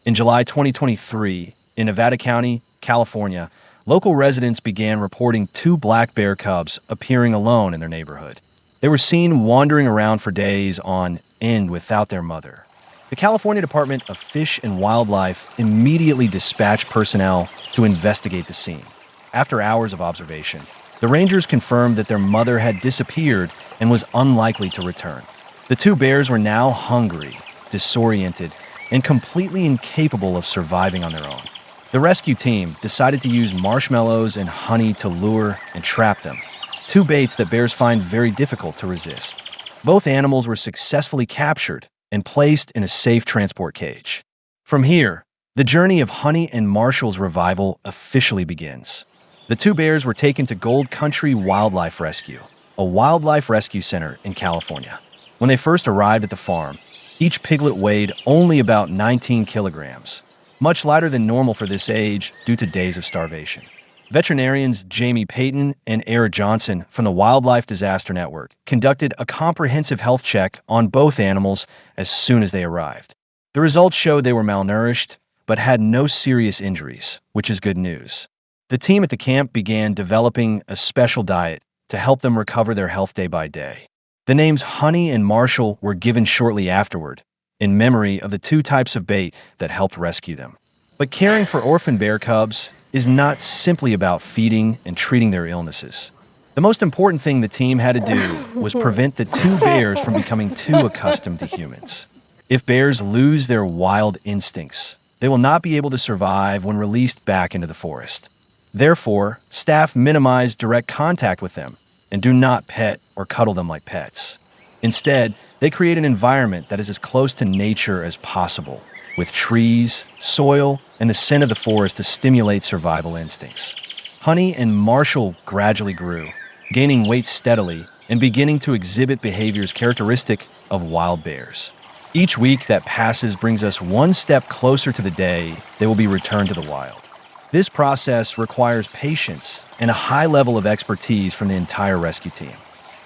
In July 2023, in Nevada County, California, local residents began reporting two black bear cubs appearing alone in their neighborhood. They were seen wandering around for days on end without their mother. The California Department of Fish and Wildlife immediately dispatched personnel to investigate the scene. After hours of observation, the rangers confirmed that their mother had disappeared and was unlikely to return. The two bears were now hungry, disoriented, and completely incapable of surviving on their own. The rescue team decided to use marshmallows and honey to lure and trap them, two baits that bears find very difficult to resist. Both animals were successfully captured and placed in a safe transport cage. From here, the journey of Honey and Marshall's revival officially begins. The two bears were taken to Gold Country Wildlife Rescue, a wildlife rescue center in California. When they first arrived at the farm, each piglet weighed only about 19 kilograms, much lighter than normal for this age due to days of starvation. Veterinarians Jamie Payton and Era Johnson from the Wildlife Disaster Network conducted a comprehensive health check on both animals as soon as they arrived. The results showed they were malnourished, but had no serious injuries, which is good news. The team at the camp began developing a special diet to help them recover their health day by day. The names Honey and Marshall were given shortly afterward, in memory of the two types of bait that helped rescue them. But caring for orphan bear cubs is not simply about feeding and treating their illnesses. The most important thing the team had to do was prevent the two bears from becoming too accustomed to humans. If bears lose their wild instincts, they will not be able to survive when released back into the forest. Therefore, staff minimize direct contact with them and do not pet or cuddle them like pets. Instead, they create an environment that is as close to nature as possible, with trees, soil, and the scent of the forest to stimulate survival instincts. Honey and Marshall gradually grew, gaining weight steadily and beginning to exhibit behaviors characteristic of wild bears. Each week that passes brings us one step closer to the day they will be returned to the wild. This process requires patience and a high level of expertise from the entire rescue team.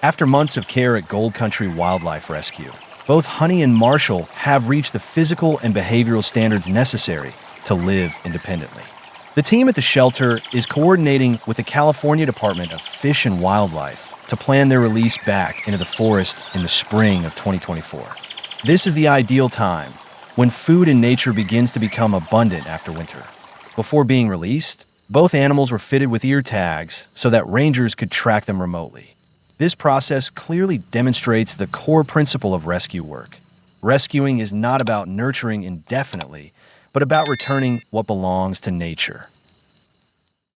After months of care at Gold Country Wildlife Rescue, both Honey and Marshall have reached the physical and behavioral standards necessary to live independently. The team at the shelter is coordinating with the California Department of Fish and Wildlife to plan their release back into the forest in the spring of 2024. This is the ideal time when food in nature begins to become abundant after winter. Before being released, both animals were fitted with ear tags so that rangers could track them remotely. This process clearly demonstrates the core principle of rescue work. Rescuing is not about nurturing indefinitely, but about returning what belongs to nature.